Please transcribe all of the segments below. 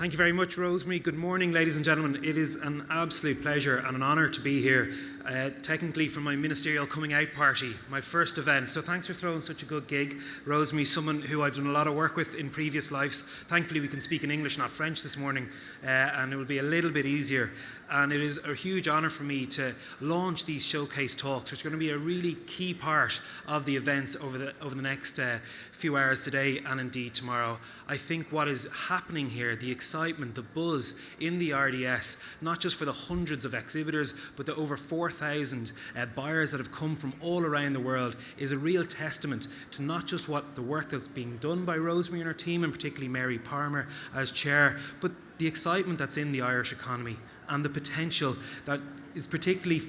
Thank you very much, Rosemary. Good morning, ladies and gentlemen. It is an absolute pleasure and an honour to be here, technically for my ministerial coming out party, my first event. So thanks for throwing such a good gig. Rosemary, someone who I've done a lot of work with in previous lives. Thankfully, we can speak in English, not French this morning, and it will be a little bit easier. And it is a huge honour for me to launch these showcase talks, which are going to be a really key part of the events over the next few hours today and indeed tomorrow. I think what is happening here, the excitement, the buzz in the RDS, not just for the hundreds of exhibitors, but the over 4,000 buyers that have come from all around the world, is a real testament to not just what the work that's being done by Rosemary and her team, and particularly Mary Palmer as chair, but the excitement that's in the Irish economy and the potential that is particularly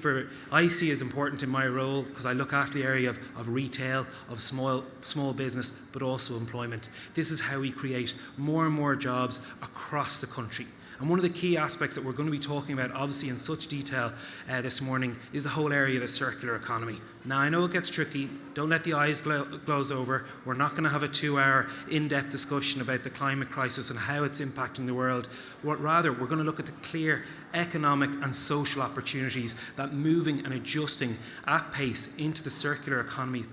I see as important in my role, because I look after the area of retail, of small business, but also employment. This is how we create more and more jobs across the country. And one of the key aspects that we're going to be talking about, obviously in such detail this morning, is the whole area of the circular economy. Now, I know it gets tricky. Don't let the eyes glaze over. We're not going to have a 2-hour in-depth discussion about the climate crisis and how it's impacting the world. Rather, we're going to look at the clear economic and social opportunities that moving and adjusting at pace into the circular economy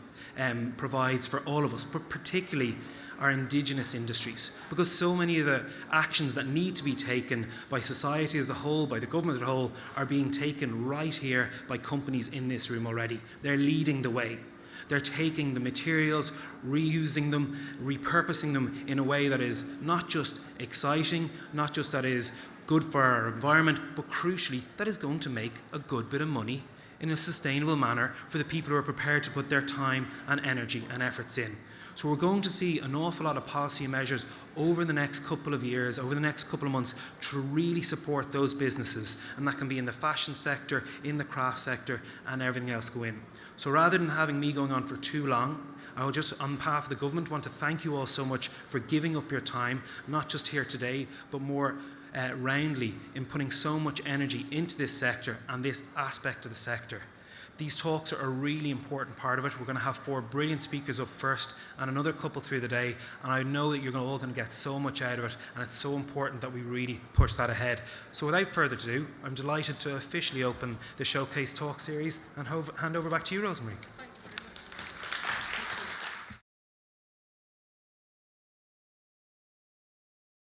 provides for all of us, but particularly our indigenous industries, because so many of the actions that need to be taken by society as a whole, by the government as a whole, are being taken right here by companies in this room already. They're leading the way. They're taking the materials, reusing them, repurposing them in a way that is not just exciting, not just that is good for our environment, but crucially, that is going to make a good bit of money in a sustainable manner for the people who are prepared to put their time and energy and efforts in. So we're going to see an awful lot of policy measures over the next couple of years, over the next couple of months, to really support those businesses. And that can be in the fashion sector, in the craft sector, and everything else go in. So rather than having me going on for too long, I will just, on behalf of the government, want to thank you all so much for giving up your time, not just here today, but more roundly in putting so much energy into this sector and this aspect of the sector. These talks are a really important part of it. We're going to have 4 brilliant speakers up first and another couple through the day, and I know that you're all going to get so much out of it, and it's so important that we really push that ahead. So without further ado, I'm delighted to officially open the Showcase Talk series and hand over back to you, Rosemary.